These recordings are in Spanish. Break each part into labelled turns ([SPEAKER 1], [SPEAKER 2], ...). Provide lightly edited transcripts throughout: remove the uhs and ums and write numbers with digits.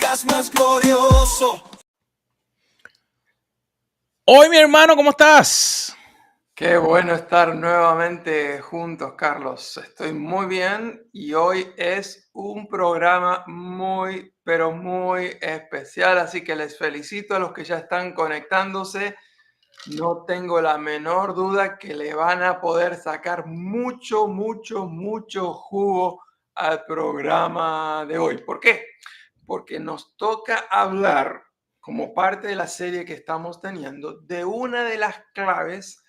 [SPEAKER 1] podcast más glorioso.
[SPEAKER 2] Hoy, mi hermano, ¿cómo estás?
[SPEAKER 3] Qué bueno estar nuevamente juntos, Carlos. Estoy muy bien y hoy es un programa muy, pero muy especial, así que les felicito a los que ya están conectándose. No tengo la menor duda que le van a poder sacar mucho jugo al programa de hoy. ¿Por qué? Porque nos toca hablar, como parte de la serie que estamos teniendo, de una de las claves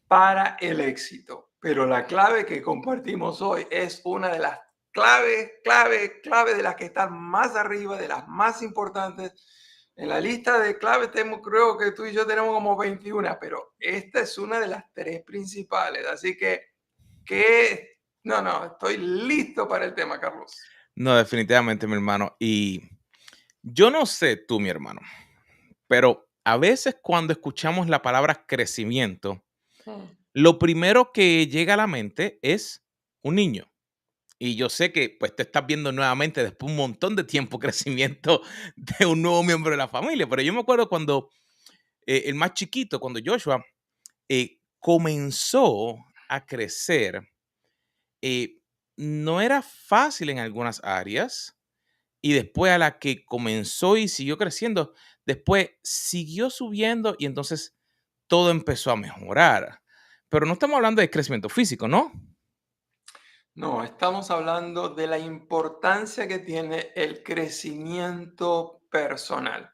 [SPEAKER 3] para el éxito. Pero la clave que compartimos hoy es una de las clave de las que están más arriba, de las más importantes. En la lista de claves creo que tú y yo tenemos como 21, pero esta es una de las 3 principales. Así que estoy listo para el tema, Carlos.
[SPEAKER 2] No, definitivamente, mi hermano. Y yo no sé tú, mi hermano, pero a veces cuando escuchamos la palabra crecimiento, lo primero que llega a la mente es un niño. Y yo sé que pues te estás viendo nuevamente después de un montón de tiempo crecimiento de un nuevo miembro de la familia. Pero yo me acuerdo cuando el más chiquito, cuando Joshua comenzó a crecer, no era fácil en algunas áreas. Y después a la que comenzó y siguió creciendo, después siguió subiendo y entonces todo empezó a mejorar. Pero no estamos hablando de crecimiento físico, ¿no?
[SPEAKER 3] No, estamos hablando de la importancia que tiene el crecimiento personal.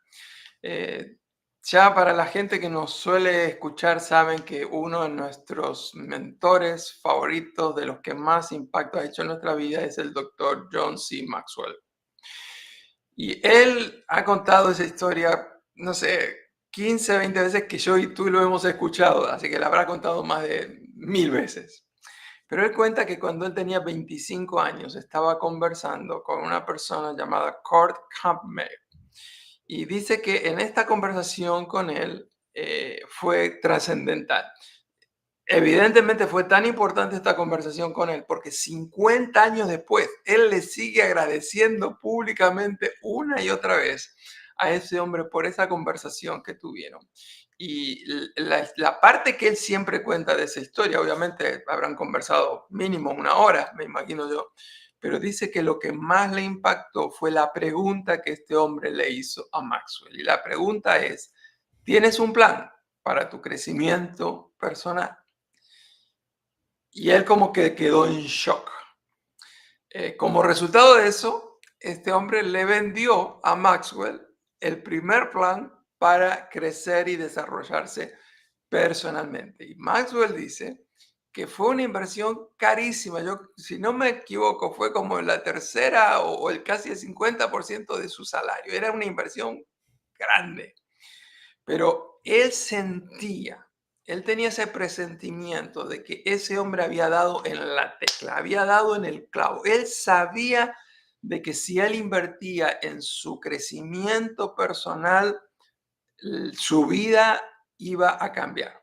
[SPEAKER 3] Ya para la gente que nos suele escuchar, saben que uno de nuestros mentores favoritos, de los que más impacto ha hecho en nuestra vida, es el doctor John C. Maxwell. Y él ha contado esa historia, no sé, 15, 20 veces que yo y tú lo hemos escuchado, así que la habrá contado más de 1000 veces. Pero él cuenta que cuando él tenía 25 años estaba conversando con una persona llamada Kurt Campbell. Y dice que en esta conversación con él fue trascendental. Evidentemente fue tan importante esta conversación con él porque 50 años después él le sigue agradeciendo públicamente una y otra vez a ese hombre por esa conversación que tuvieron. Y la parte que él siempre cuenta de esa historia, obviamente habrán conversado mínimo una hora, me imagino yo, pero dice que lo que más le impactó fue la pregunta que este hombre le hizo a Maxwell. Y la pregunta es, ¿tienes un plan para tu crecimiento personal? Y él como que quedó en shock. Como resultado de eso, este hombre le vendió a Maxwell el primer plan para crecer y desarrollarse personalmente. Y Maxwell dice que fue una inversión carísima. Yo, si no me equivoco, fue como la tercera o el casi el 50% de su salario. Era una inversión grande. Pero él tenía ese presentimiento de que ese hombre había dado en la tecla, había dado en el clavo. Él sabía de que si él invertía en su crecimiento personal, su vida iba a cambiar.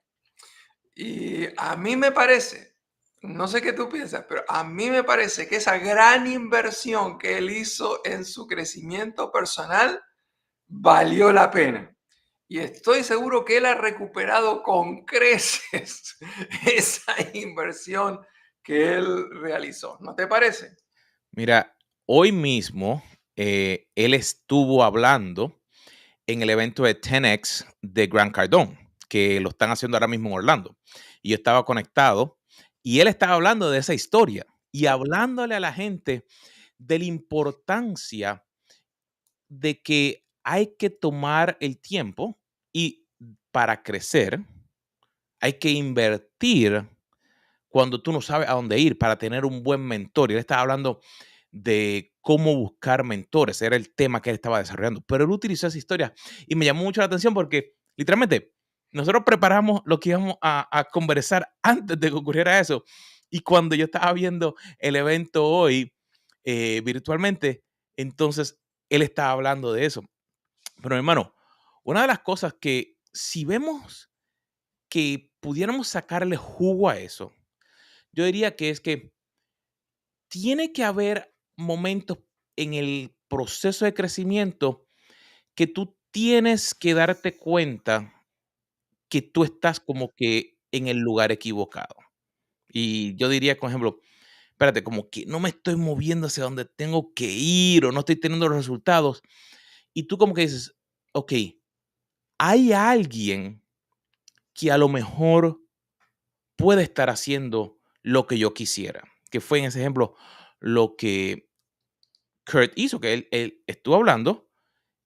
[SPEAKER 3] Y a mí me parece, no sé qué tú piensas, pero a mí me parece que esa gran inversión que él hizo en su crecimiento personal valió la pena. Y estoy seguro que él ha recuperado con creces esa inversión que él realizó. ¿No te parece?
[SPEAKER 2] Mira, hoy mismo él estuvo hablando en el evento de 10X de Grant Cardone, que lo están haciendo ahora mismo en Orlando. Y yo estaba conectado y él estaba hablando de esa historia y hablándole a la gente de la importancia de que hay que tomar el tiempo y para crecer hay que invertir cuando tú no sabes a dónde ir para tener un buen mentor. Y él estaba hablando de cómo buscar mentores, era el tema que él estaba desarrollando. Pero él utilizó esa historia y me llamó mucho la atención porque literalmente nosotros preparamos lo que íbamos a conversar antes de que ocurriera eso. Y cuando yo estaba viendo el evento hoy virtualmente, entonces él estaba hablando de eso. Pero hermano, una de las cosas que si vemos que pudiéramos sacarle jugo a eso, yo diría que es que tiene que haber momentos en el proceso de crecimiento que tú tienes que darte cuenta que tú estás como que en el lugar equivocado. Y yo diría, por ejemplo, espérate, como que no me estoy moviendo hacia donde tengo que ir o no estoy teniendo los resultados. Y tú como que dices, ok, hay alguien que a lo mejor puede estar haciendo lo que yo quisiera, que fue en ese ejemplo lo que Kurt hizo, que él estuvo hablando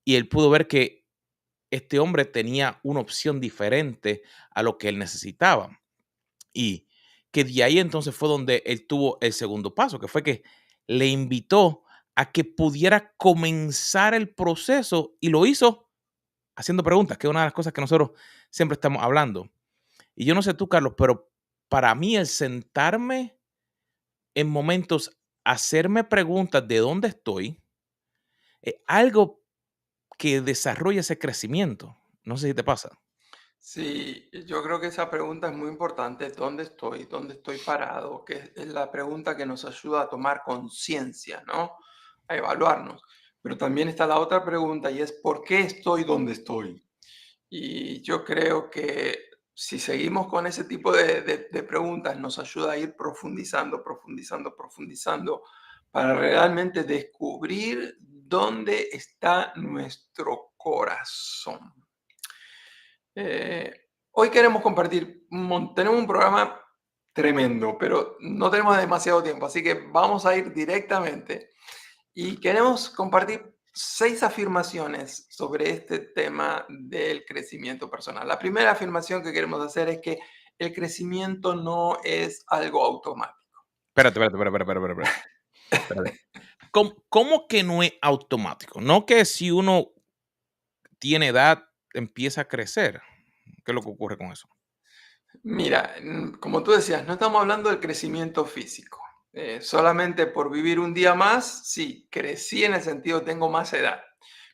[SPEAKER 2] y él pudo ver que este hombre tenía una opción diferente a lo que él necesitaba. Y que de ahí entonces fue donde él tuvo el segundo paso, que fue que le invitó a que pudiera comenzar el proceso y lo hizo haciendo preguntas, que es una de las cosas que nosotros siempre estamos hablando. Y yo no sé tú, Carlos, pero para mí el sentarme en momentos, hacerme preguntas de dónde estoy, es algo que desarrolla ese crecimiento. No sé si te pasa.
[SPEAKER 3] Sí, yo creo que esa pregunta es muy importante. ¿Dónde estoy? ¿Dónde estoy parado? Que es la pregunta que nos ayuda a tomar conciencia, ¿no? A evaluarnos. Pero también está la otra pregunta y es ¿por qué estoy donde estoy? Y yo creo que si seguimos con ese tipo de preguntas nos ayuda a ir profundizando, profundizando, profundizando para realmente descubrir dónde está nuestro corazón. Eh, Hoy queremos compartir, tenemos un programa tremendo, pero no tenemos demasiado tiempo, así que vamos a ir directamente y queremos compartir 6 afirmaciones sobre este tema del crecimiento personal. La primera afirmación que queremos hacer es que el crecimiento no es algo automático.
[SPEAKER 2] Espérate. Espérate. ¿Cómo que no es automático? No que si uno tiene edad empieza a crecer. ¿Qué es lo que ocurre con eso?
[SPEAKER 3] Mira, como tú decías, no estamos hablando del crecimiento físico. Solamente por vivir un día más, sí, crecí en el sentido tengo más edad.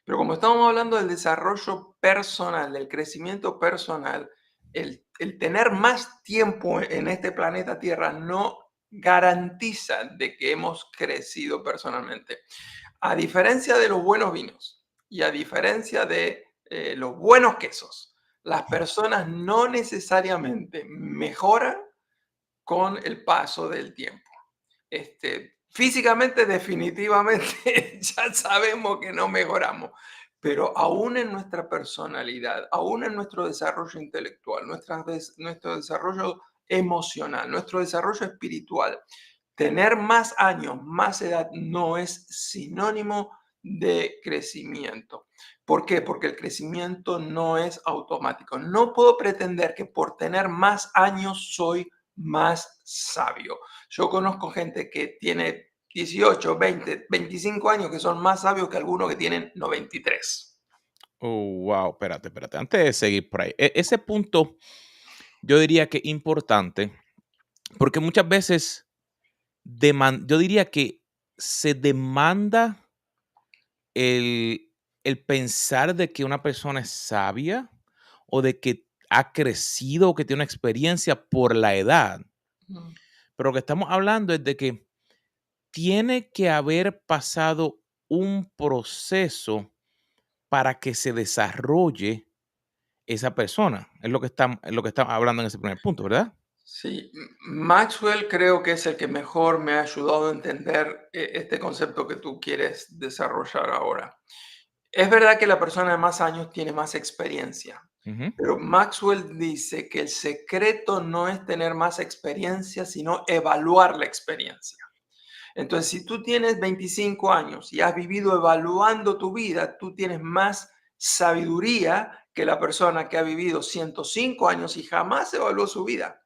[SPEAKER 3] Pero como estamos hablando del desarrollo personal, del crecimiento personal, el tener más tiempo en este planeta Tierra no garantiza de que hemos crecido personalmente. A diferencia de los buenos vinos y a diferencia de los buenos quesos, las personas no necesariamente mejoran con el paso del tiempo. Físicamente, definitivamente, ya sabemos que no mejoramos, pero aún en nuestra personalidad, aún en nuestro desarrollo intelectual, nuestro desarrollo emocional, nuestro desarrollo espiritual, tener más años, más edad no es sinónimo de crecimiento. ¿Por qué? Porque el crecimiento no es automático. No puedo pretender que por tener más años soy más sabio. Yo conozco gente que tiene 18, 20, 25 años que son más sabios que algunos que tienen 93.
[SPEAKER 2] Oh, wow, espérate. Antes de seguir por ahí, ese punto yo diría que es importante porque muchas veces yo diría que se demanda el pensar de que una persona es sabia o de que ha crecido o que tiene una experiencia por la edad.
[SPEAKER 3] Mm.
[SPEAKER 2] Pero lo que estamos hablando es de que tiene que haber pasado un proceso para que se desarrolle esa persona. Es lo que estamos hablando en ese primer punto, ¿verdad?
[SPEAKER 3] Sí, Maxwell creo que es el que mejor me ha ayudado a entender este concepto que tú quieres desarrollar ahora. Es verdad que la persona de más años tiene más experiencia,
[SPEAKER 2] Ujú.
[SPEAKER 3] pero Maxwell dice que el secreto no es tener más experiencia, sino evaluar la experiencia. Entonces, si tú tienes 25 años y has vivido evaluando tu vida, tú tienes más sabiduría que la persona que ha vivido 105 años y jamás evaluó su vida.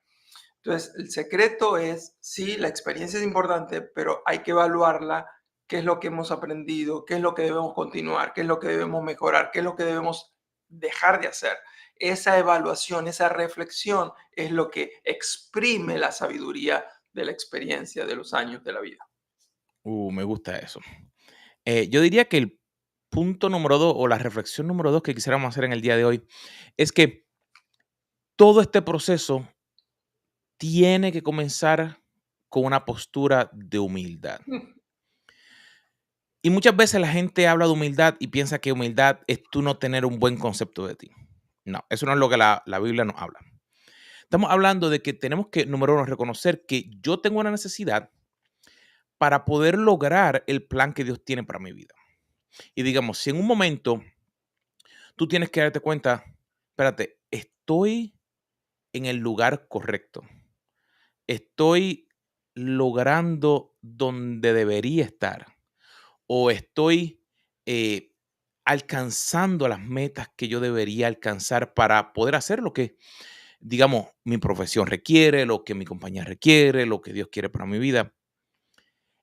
[SPEAKER 3] Entonces, el secreto es, sí, la experiencia es importante, pero hay que evaluarla, qué es lo que hemos aprendido, qué es lo que debemos continuar, qué es lo que debemos mejorar, qué es lo que debemos dejar de hacer. Esa evaluación, esa reflexión es lo que exprime la sabiduría de la experiencia de los años de la vida.
[SPEAKER 2] Me gusta eso. Yo diría que el punto número 2 o la reflexión número 2 que quisiéramos hacer en el día de hoy es que todo este proceso tiene que comenzar con una postura de humildad. Y muchas veces la gente habla de humildad y piensa que humildad es tú no tener un buen concepto de ti. No, eso no es lo que la Biblia nos habla. Estamos hablando de que tenemos que, número uno, reconocer que yo tengo una necesidad para poder lograr el plan que Dios tiene para mi vida. Y digamos, si en un momento tú tienes que darte cuenta, espérate, estoy en el lugar correcto, estoy logrando donde debería estar o estoy eh, alcanzando las metas que yo debería alcanzar para poder hacer lo que, digamos, mi profesión requiere, lo que mi compañía requiere, lo que Dios quiere para mi vida.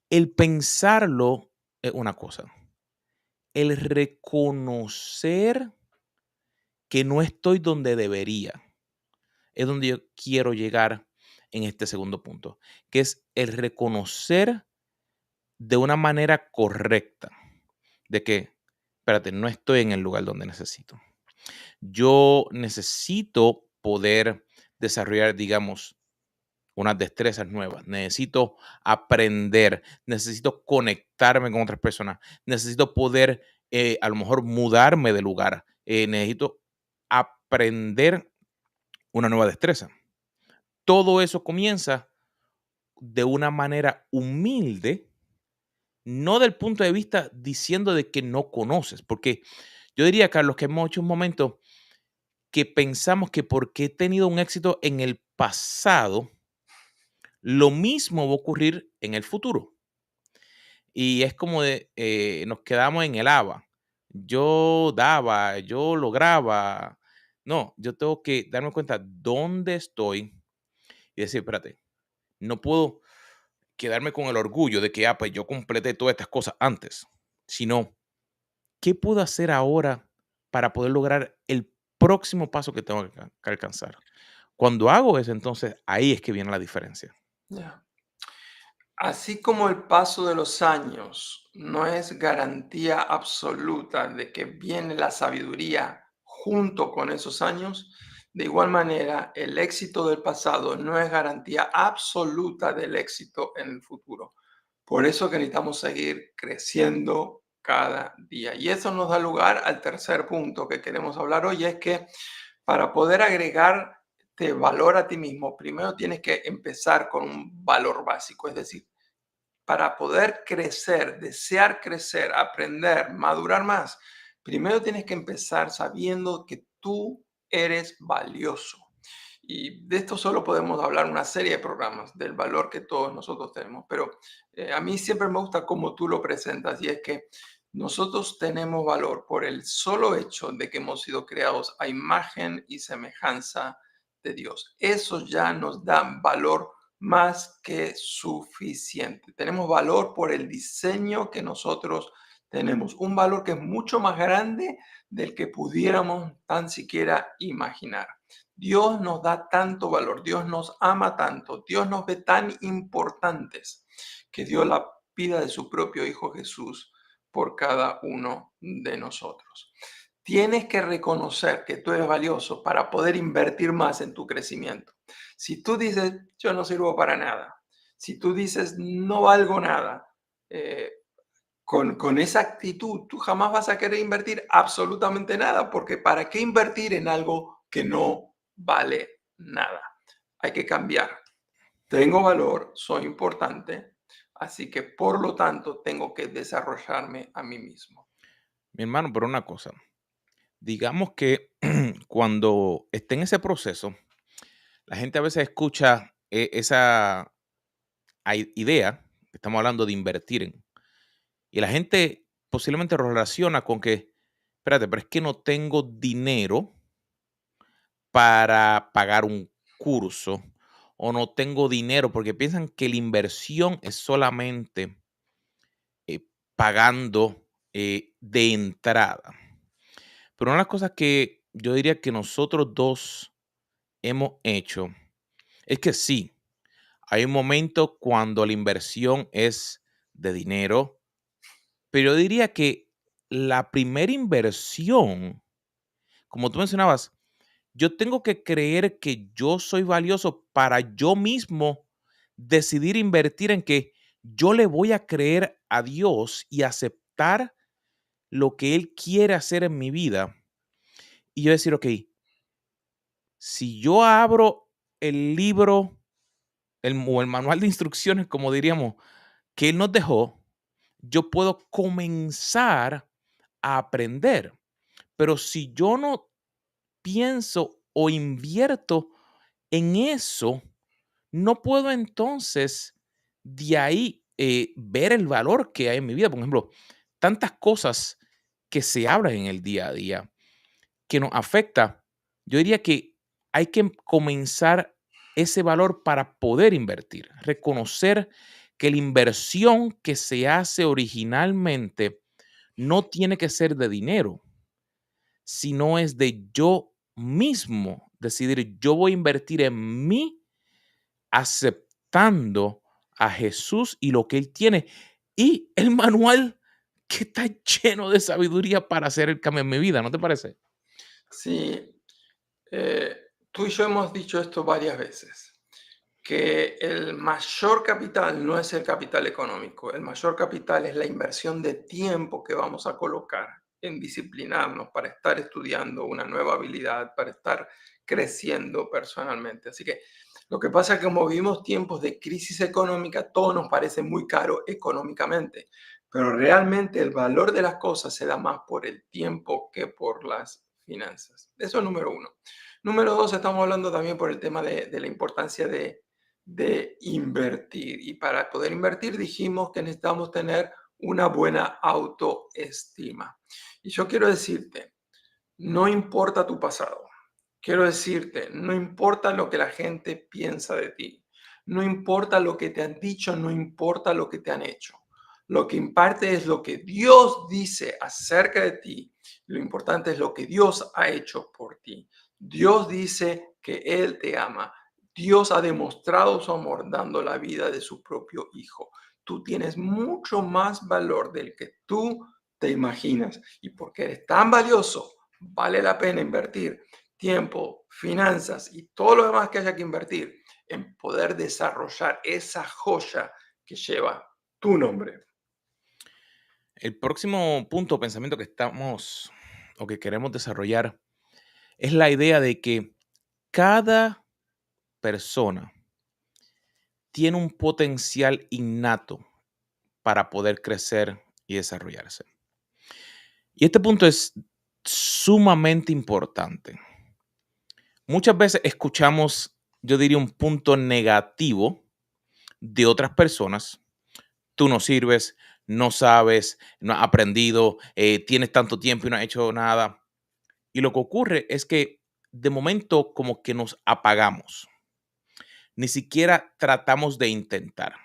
[SPEAKER 2] El pensarlo es una cosa. El reconocer que no estoy donde debería es donde yo quiero llegar en este segundo punto, que es el reconocer de una manera correcta de que, espérate, no estoy en el lugar donde necesito. Yo necesito poder desarrollar, digamos, unas destrezas nuevas. Necesito aprender, necesito conectarme con otras personas, necesito poder a lo mejor mudarme de lugar, necesito aprender una nueva destreza. Todo eso comienza de una manera humilde, no del punto de vista diciendo de que no conoces, porque yo diría, Carlos, que hemos hecho un momento que pensamos que porque he tenido un éxito en el pasado, lo mismo va a ocurrir en el futuro. Y es como de, nos quedamos en el ABA. Yo daba, yo lograba. No, yo tengo que darme cuenta dónde estoy y decir, espérate, no puedo quedarme con el orgullo de que, pues yo completé todas estas cosas antes, sino, ¿qué puedo hacer ahora para poder lograr el próximo paso que tengo que alcanzar? Cuando hago eso, entonces ahí es que viene la diferencia.
[SPEAKER 3] Ya. Así como el paso de los años no es garantía absoluta de que viene la sabiduría junto con esos años, de igual manera el éxito del pasado no es garantía absoluta del éxito en el futuro. Por eso que necesitamos seguir creciendo cada día. Y eso nos da lugar al tercer punto que queremos hablar hoy, es que para poder agregarte valor a ti mismo, primero tienes que empezar con un valor básico, es decir, para poder crecer, desear crecer, aprender, madurar más, primero tienes que empezar sabiendo que tú eres valioso. Y de esto solo podemos hablar una serie de programas, del valor que todos nosotros tenemos. Pero a mí siempre me gusta cómo tú lo presentas, y es que nosotros tenemos valor por el solo hecho de que hemos sido creados a imagen y semejanza de Dios. Eso ya nos da valor más que suficiente. Tenemos valor por el diseño que nosotros tenemos, un valor que es mucho más grande del que pudiéramos tan siquiera imaginar. Dios nos da tanto valor, Dios nos ama tanto, Dios nos ve tan importantes que dio la vida de su propio Hijo Jesús por cada uno de nosotros. Tienes que reconocer que tú eres valioso para poder invertir más en tu crecimiento. Si tú dices, yo no sirvo para nada, si tú dices, no valgo nada, eh, con esa actitud tú jamás vas a querer invertir absolutamente nada, porque ¿para qué invertir en algo que no vale nada? Hay que cambiar. Tengo valor, soy importante, así que por lo tanto tengo que desarrollarme a mí mismo.
[SPEAKER 2] Mi hermano, pero una cosa, digamos que cuando esté en ese proceso, la gente a veces escucha esa idea, que estamos hablando de invertir en, y la gente posiblemente lo relaciona con que, espérate, pero es que no tengo dinero para pagar un curso o no tengo dinero porque piensan que la inversión es solamente pagando de entrada. Pero una de las cosas que yo diría que nosotros dos hemos hecho es que sí, hay un momento cuando la inversión es de dinero, pero yo diría que la primera inversión, como tú mencionabas, yo tengo que creer que yo soy valioso para yo mismo decidir invertir en que yo le voy a creer a Dios y aceptar captar lo que Él quiere hacer en mi vida y yo decir, ok, si yo abro el libro o el manual de instrucciones, como diríamos, que Él nos dejó, yo puedo comenzar a aprender. Pero si yo no pienso o invierto en eso, no puedo entonces de ahí ver el valor que hay en mi vida. Por ejemplo, tantas cosas que se hablan en el día a día que nos afecta. Yo diría que hay que comenzar ese valor para poder invertir, reconocer que la inversión que se hace originalmente no tiene que ser de dinero, sino es de yo mismo decidir, yo voy a invertir en mí aceptando a Jesús y lo que Él tiene y el manual que está lleno de sabiduría para hacer el cambio en mi vida, ¿no te parece?
[SPEAKER 3] Sí, eh, tú y yo hemos dicho esto varias veces, que el mayor capital no es el capital económico, el mayor capital es la inversión de tiempo que vamos a colocar en disciplinarnos para estar estudiando una nueva habilidad, para estar creciendo personalmente. Así que lo que pasa es que como vivimos tiempos de crisis económica, todo nos parece muy caro económicamente, pero realmente el valor de las cosas se da más por el tiempo que por las finanzas. Eso es número uno. Número dos, estamos hablando también por el tema de la importancia de invertir. Y para poder invertir dijimos que necesitamos tener una buena autoestima. Y yo quiero decirte, no importa tu pasado. Quiero decirte, no importa lo que la gente piensa de ti. No importa lo que te han dicho, no importa lo que te han hecho. Lo que imparte es lo que Dios dice acerca de ti. Lo importante es lo que Dios ha hecho por ti. Dios dice que Él te ama. Dios ha demostrado su amor dando la vida de su propio Hijo. Tú tienes mucho más valor del que tú te imaginas. Y porque eres tan valioso, vale la pena invertir tiempo, finanzas y todo lo demás que haya que invertir en poder desarrollar esa joya que lleva tu nombre.
[SPEAKER 2] El próximo punto o pensamiento que estamos o que queremos desarrollar es la idea de que cada persona tiene un potencial innato para poder crecer y desarrollarse. Y este punto es sumamente importante. Muchas veces escuchamos, yo diría, un punto negativo de otras personas. Tú no sirves, no sabes, no has aprendido, tienes tanto tiempo y no has hecho nada. Y lo que ocurre es que de momento como que nos apagamos. Ni siquiera tratamos de intentar.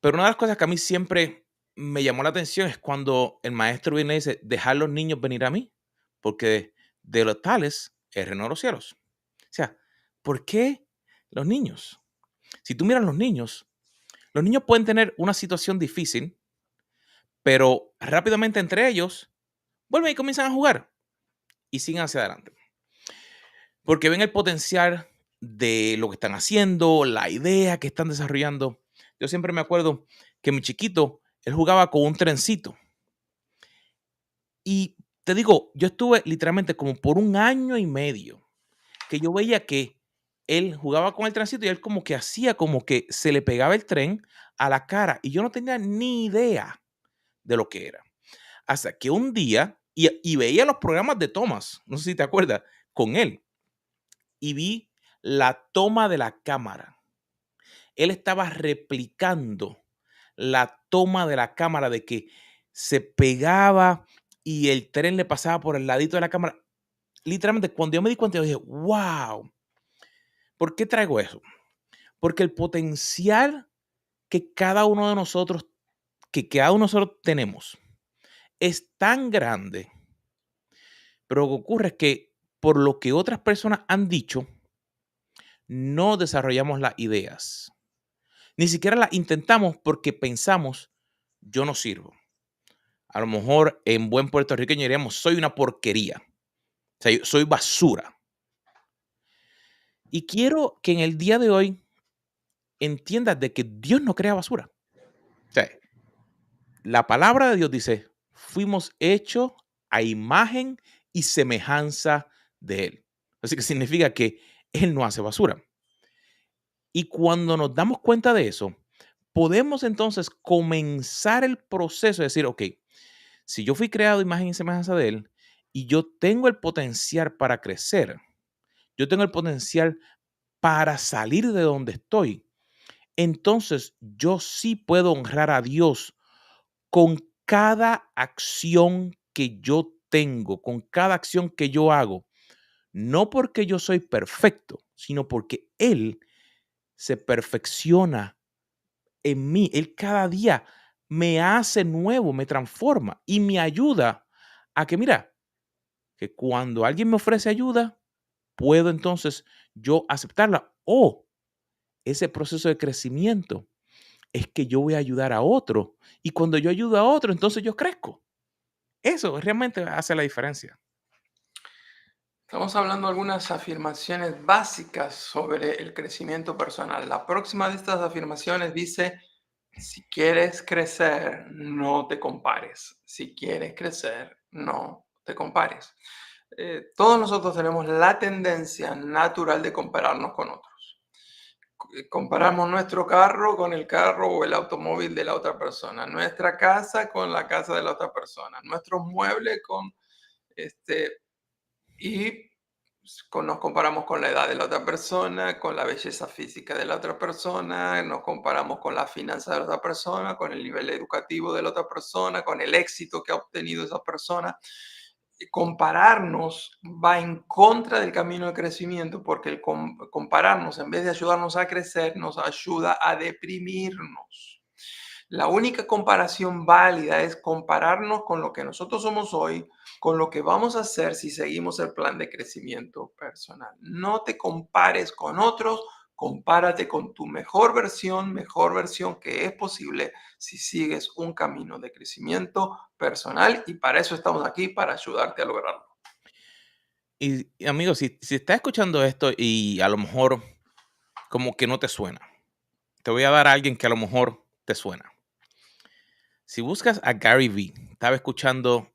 [SPEAKER 2] Pero una de las cosas que a mí siempre me llamó la atención es cuando el maestro viene y dice, dejar los niños venir a mí, porque de los tales es el reino de los cielos. O sea, ¿por qué los niños? Si tú miras los niños pueden tener una situación difícil, pero rápidamente entre ellos vuelven y comienzan a jugar y siguen hacia adelante. Porque ven el potencial de lo que están haciendo, la idea que están desarrollando. Yo siempre me acuerdo que mi chiquito, él jugaba con un trencito. Y te digo, yo estuve literalmente como por un año y medio que yo veía que él jugaba con el trencito y él como que hacía como que se le pegaba el tren a la cara y yo no tenía ni idea de lo que era. Hasta que un día, y veía los programas de Thomas, no sé si te acuerdas, con él, y vi la toma de la cámara. Él estaba replicando la toma de la cámara de que se pegaba y el tren le pasaba por el ladito de la cámara. Literalmente, cuando yo me di cuenta, yo dije, wow, ¿por qué traigo eso? Porque el potencial que cada uno de nosotros, que cada uno de nosotros tenemos, es tan grande, pero lo que ocurre es que por lo que otras personas han dicho, no desarrollamos las ideas. Ni siquiera las intentamos porque pensamos, yo no sirvo. A lo mejor en buen puertorriqueño diríamos, soy una porquería. O sea, yo soy basura. Y quiero que en el día de hoy entiendas de que Dios no crea basura. O sea, La palabra de Dios dice, fuimos hechos a imagen y semejanza de Él. Así que significa que Él no hace basura. Y cuando nos damos cuenta de eso, podemos entonces comenzar el proceso de decir, ok, si yo fui creado a imagen y semejanza de Él y yo tengo el potencial para crecer, yo tengo el potencial para salir de donde estoy, entonces yo sí puedo honrar a Dios con cada acción que yo tengo, con cada acción que yo hago, no porque yo soy perfecto, sino porque Él se perfecciona en mí. Él cada día me hace nuevo, me transforma y me ayuda a que, mira, que cuando alguien me ofrece ayuda, puedo entonces yo aceptarla. O ese proceso de crecimiento es que yo voy a ayudar a otro. Y cuando yo ayudo a otro, entonces yo crezco. Eso realmente hace la diferencia.
[SPEAKER 3] Estamos hablando de algunas afirmaciones básicas sobre el crecimiento personal. La próxima de estas afirmaciones dice, si quieres crecer, no te compares. Si quieres crecer, no te compares. Todos nosotros tenemos la tendencia natural de compararnos con otros. Comparamos nuestro carro con el carro o el automóvil de la otra persona, nuestra casa con la casa de la otra persona, nuestros muebles con este y nos comparamos con la edad de la otra persona, con la belleza física de la otra persona, nos comparamos con la finanza de la otra persona, con el nivel educativo de la otra persona, con el éxito que ha obtenido esa persona. Compararnos va en contra del camino de crecimiento porque el compararnos, en vez de ayudarnos a crecer, nos ayuda a deprimirnos. La única comparación válida es compararnos con lo que nosotros somos hoy, con lo que vamos a hacer si seguimos el plan de crecimiento personal. No te compares con otros, compárate con tu mejor versión que es posible si sigues un camino de crecimiento personal y para eso estamos aquí, para ayudarte a lograrlo.
[SPEAKER 2] Y, amigo, si estás escuchando esto y a lo mejor como que no te suena, te voy a dar a alguien que a lo mejor te suena. Si buscas a Gary Vee, estaba escuchando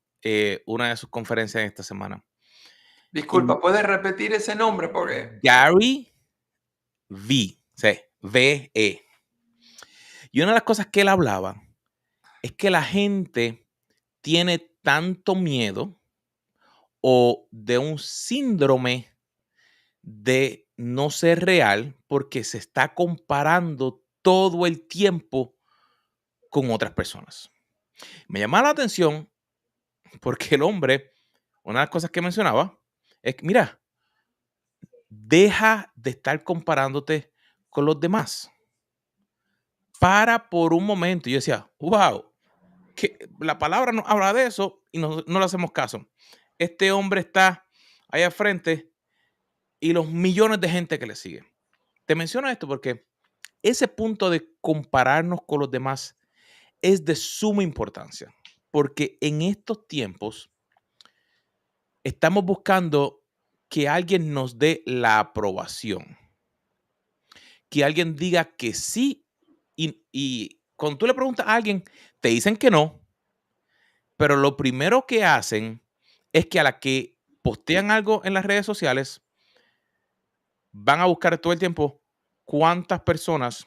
[SPEAKER 2] una de sus conferencias esta semana.
[SPEAKER 3] Disculpa,
[SPEAKER 2] Y
[SPEAKER 3] ¿puedes repetir ese nombre? Porque
[SPEAKER 2] Gary Vee, o sea, V-E. Y una de las cosas que él hablaba es que la gente tiene tanto miedo o de un síndrome de no ser real porque se está comparando todo el tiempo con otras personas. Me llamaba la atención porque el hombre, una de las cosas que mencionaba es que, mira, deja de estar comparándote con los demás. Para por un momento. Y yo decía, wow, que la palabra no habla de eso y no le hacemos caso. Este hombre está ahí al frente y los millones de gente que le sigue. Te menciono esto porque ese punto de compararnos con los demás es de suma importancia, porque en estos tiempos estamos buscando que alguien nos dé la aprobación, que alguien diga que sí y cuando tú le preguntas a alguien, te dicen que no, pero lo primero que hacen es que a la que postean algo en las redes sociales, van a buscar todo el tiempo cuántas personas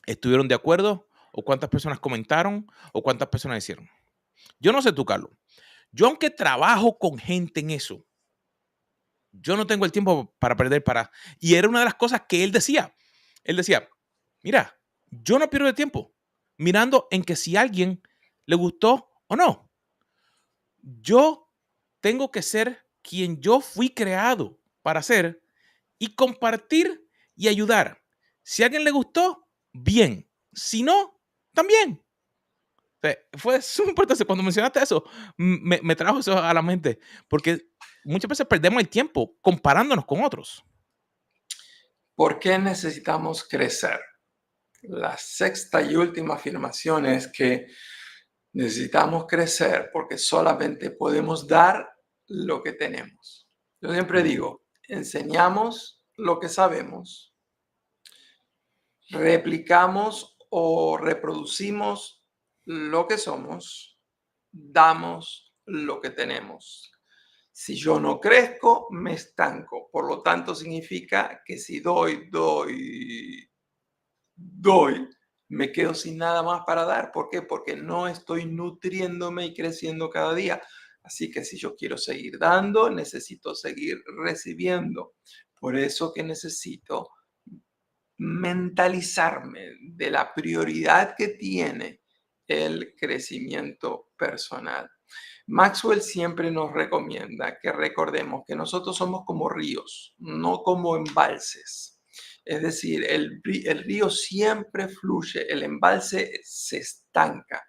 [SPEAKER 2] estuvieron de acuerdo o cuántas personas comentaron o cuántas personas hicieron. Yo no sé tú, Carlos. Yo aunque trabajo con gente en eso, yo no tengo el tiempo para perder para... Y era una de las cosas que él decía. Él decía, mira, yo no pierdo el tiempo mirando en que si a alguien le gustó o no. Yo tengo que ser quien yo fui creado para ser y compartir y ayudar. Si a alguien le gustó, bien. Si no, también. O sea, fue súper importante. Cuando mencionaste eso, me trajo eso a la mente. Porque muchas veces perdemos el tiempo comparándonos con otros.
[SPEAKER 3] ¿por qué necesitamos crecer? La sexta y última afirmación es que necesitamos crecer porque solamente podemos dar lo que tenemos. Yo siempre digo, enseñamos lo que sabemos, replicamos o reproducimos lo que somos, damos lo que tenemos. Si yo no crezco, me estanco. Por lo tanto, significa que si doy, me quedo sin nada más para dar. ¿Por qué? Porque no estoy nutriéndome y creciendo cada día. Así que si yo quiero seguir dando, necesito seguir recibiendo. Por eso que necesito mentalizarme de la prioridad que tiene el crecimiento personal. Maxwell siempre nos recomienda que recordemos que nosotros somos como ríos, no como embalses. Es decir, el río siempre fluye, el embalse se estanca.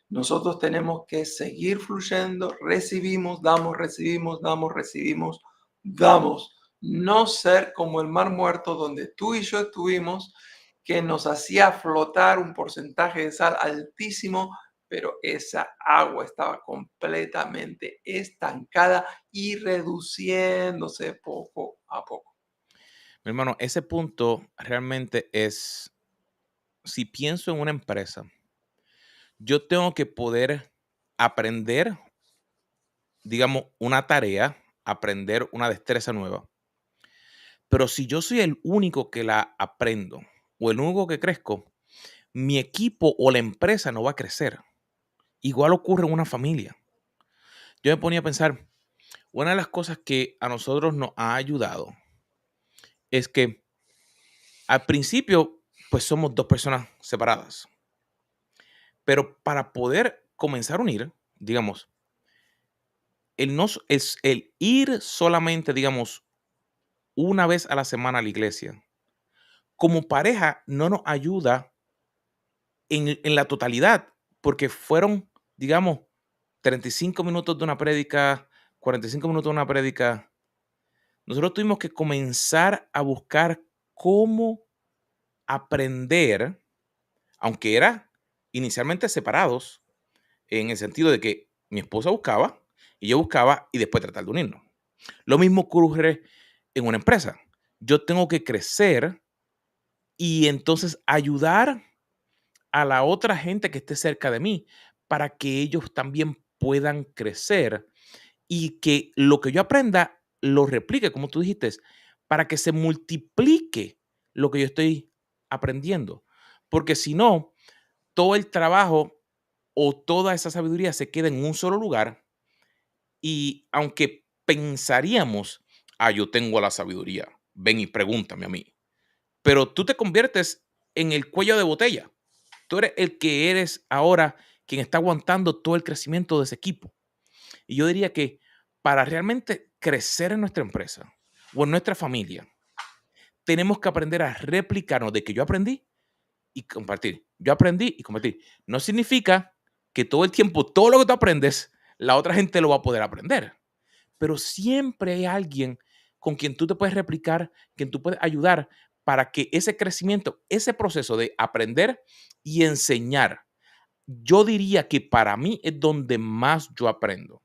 [SPEAKER 3] Nosotros tenemos que seguir fluyendo, recibimos, damos, recibimos, damos, recibimos, damos. No ser como el Mar Muerto donde tú y yo estuvimos, que nos hacía flotar un porcentaje de sal altísimo, pero esa agua estaba completamente estancada y reduciéndose poco a poco.
[SPEAKER 2] Mi hermano, ese punto realmente es, si pienso en una empresa, yo tengo que poder aprender, digamos, una tarea, aprender una destreza nueva. Pero si yo soy el único que la aprendo o el único que crezco, mi equipo o la empresa no va a crecer. Igual ocurre en una familia. Yo me ponía a pensar, una de las cosas que a nosotros nos ha ayudado es que al principio, pues somos dos personas separadas. Pero para poder comenzar a unir, digamos, es el ir solamente, digamos, una vez a la semana a la iglesia, como pareja no nos ayuda en la totalidad, porque fueron, digamos, 35 minutos de una prédica, 45 minutos de una prédica. Nosotros tuvimos que comenzar a buscar cómo aprender, aunque era inicialmente separados, en el sentido de que mi esposa buscaba y yo buscaba y después tratar de unirnos. Lo mismo ocurre en una empresa. Yo tengo que crecer y entonces ayudar a la otra gente que esté cerca de mí para que ellos también puedan crecer y que lo que yo aprenda lo replique, como tú dijiste, para que se multiplique lo que yo estoy aprendiendo. Porque si no, todo el trabajo o toda esa sabiduría se queda en un solo lugar y aunque pensaríamos, yo tengo la sabiduría, ven y pregúntame a mí, pero tú te conviertes en el cuello de botella. Tú eres el que eres ahora quien está aguantando todo el crecimiento de ese equipo. Y yo diría que para realmente crecer en nuestra empresa o en nuestra familia, tenemos que aprender a replicarnos de que yo aprendí y compartir. Yo aprendí y compartir. No significa que todo el tiempo, todo lo que tú aprendes, la otra gente lo va a poder aprender. Pero siempre hay alguien con quien tú te puedes replicar, quien tú puedes ayudar para que ese crecimiento, ese proceso de aprender y enseñar, yo diría que para mí es donde más yo aprendo,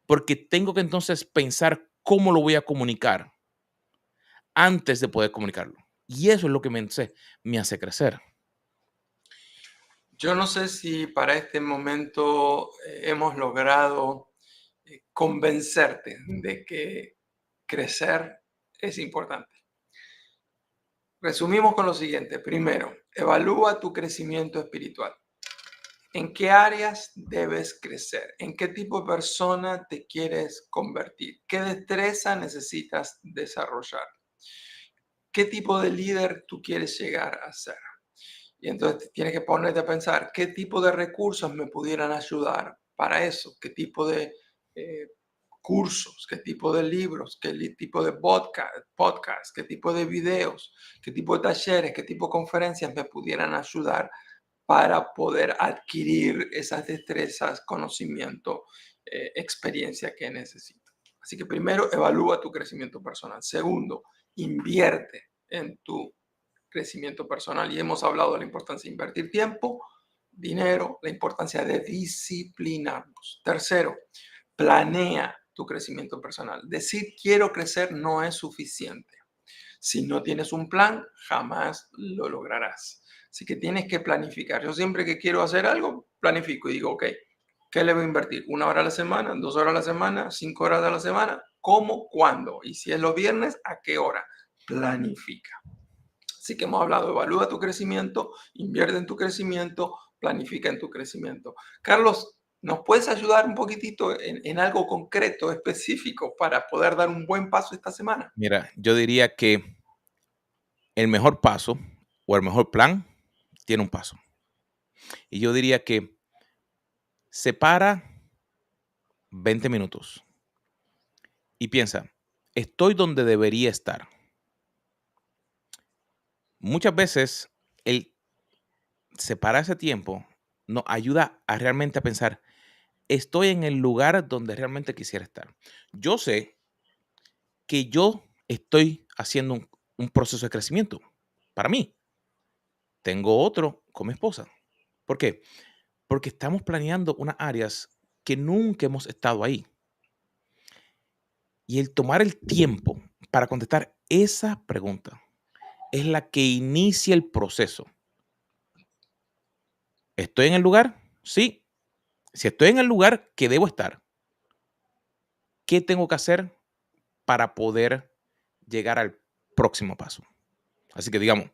[SPEAKER 2] porque tengo que entonces pensar cómo lo voy a comunicar antes de poder comunicarlo. Y eso es lo que me hace crecer.
[SPEAKER 3] Yo no sé si para este momento hemos logrado convencerte de que crecer es importante. Resumimos con lo siguiente. Primero, evalúa tu crecimiento espiritual. ¿En qué áreas debes crecer? ¿En qué tipo de persona te quieres convertir? ¿Qué destreza necesitas desarrollar? ¿Qué tipo de líder tú quieres llegar a ser? Y entonces tienes que ponerte a pensar qué tipo de recursos me pudieran ayudar para eso, qué tipo de eh, cursos, qué tipo de libros, tipo de podcast, qué tipo de videos, qué tipo de talleres, qué tipo de conferencias me pudieran ayudar para poder adquirir esas destrezas, conocimiento, experiencia que necesito. Así que primero, evalúa tu crecimiento personal. Segundo, invierte en tu crecimiento personal. Y hemos hablado de la importancia de invertir tiempo, dinero, la importancia de disciplinarnos. Tercero, planea tu crecimiento personal. Decir quiero crecer no es suficiente. Si no tienes un plan, jamás lo lograrás. Así que tienes que planificar. Yo siempre que quiero hacer algo, planifico y digo, ok, ¿qué le voy a invertir? ¿1 hora a la semana? ¿2 horas a la semana? ¿5 horas a la semana? ¿Cómo? ¿Cuándo? Y si es los viernes, ¿a qué hora? Planifica. Así que hemos hablado, evalúa tu crecimiento, invierte en tu crecimiento, planifica en tu crecimiento. Carlos, ¿nos puedes ayudar un poquitito en algo concreto, específico, para poder dar un buen paso esta semana?
[SPEAKER 2] Mira, yo diría que el mejor paso o el mejor plan tiene un paso. Y yo diría que separa 20 minutos y piensa, estoy donde debería estar. Muchas veces el separar ese tiempo nos ayuda a realmente pensar, estoy en el lugar donde realmente quisiera estar. Yo sé que yo estoy haciendo un proceso de crecimiento para mí. Tengo otro con mi esposa. ¿Por qué? Porque estamos planeando unas áreas que nunca hemos estado ahí. Y el tomar el tiempo para contestar esa pregunta es la que inicia el proceso. ¿Estoy en el lugar? Sí. Si estoy en el lugar que debo estar, ¿qué tengo que hacer para poder llegar al próximo paso? Así que digamos,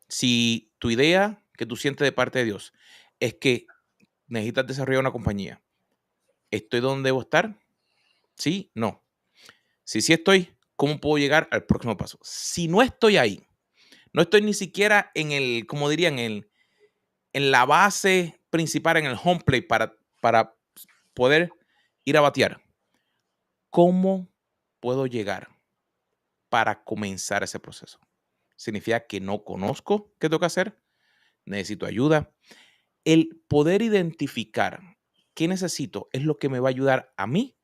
[SPEAKER 2] si tu idea que tú sientes de parte de Dios es que necesitas desarrollar una compañía, ¿estoy donde debo estar? Sí, no. Si sí estoy, ¿cómo puedo llegar al próximo paso? Si no estoy ahí, no estoy ni siquiera en el, como dirían, en la base principal, en el home plate para poder ir a batear, ¿cómo puedo llegar para comenzar ese proceso? Significa que no conozco qué tengo que hacer, necesito ayuda. El poder identificar qué necesito es lo que me va a ayudar a mí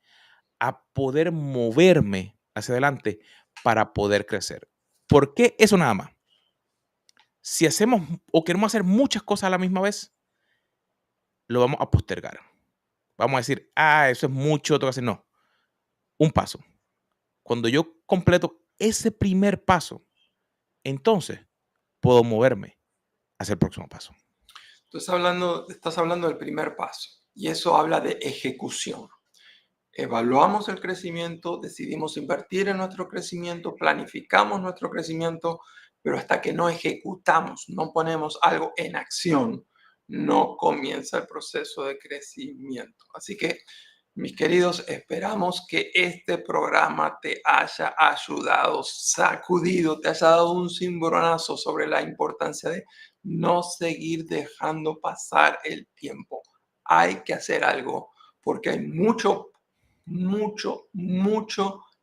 [SPEAKER 2] a poder moverme hacia adelante para poder crecer. ¿Por qué eso nada más? Si hacemos o queremos hacer muchas cosas a la misma vez, lo vamos a postergar. Vamos a decir, eso es mucho, tengo que hacer. No, un paso. Cuando yo completo ese primer paso, entonces puedo moverme hacia el próximo paso.
[SPEAKER 3] Estás hablando del primer paso y eso habla de ejecución. Evaluamos el crecimiento, decidimos invertir en nuestro crecimiento, planificamos nuestro crecimiento, pero hasta que no ejecutamos, no ponemos algo en acción, no comienza el proceso de crecimiento. Así que, mis queridos, esperamos que este programa te haya ayudado, sacudido, te haya dado un cimbronazo sobre la importancia de no seguir dejando pasar el tiempo. Hay que hacer algo porque hay mucho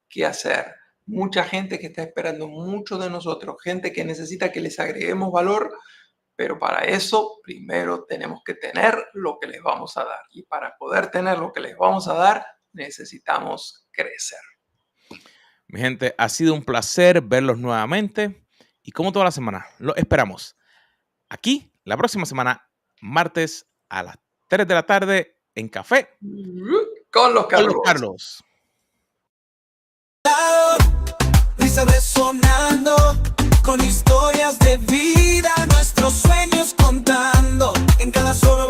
[SPEAKER 3] que hacer. Mucha gente que está esperando mucho de nosotros, gente que necesita que les agreguemos valor, pero para eso primero tenemos que tener lo que les vamos a dar. Y para poder tener lo que les vamos a dar, necesitamos crecer.
[SPEAKER 2] Mi gente, ha sido un placer verlos nuevamente y como toda la semana, los esperamos aquí la próxima semana, martes a las 3 de la tarde en Café
[SPEAKER 3] Con los
[SPEAKER 2] con los
[SPEAKER 3] Carlos.
[SPEAKER 2] Carlos.
[SPEAKER 1] Risa resonando con historias de vida, nuestros sueños contando en cada solo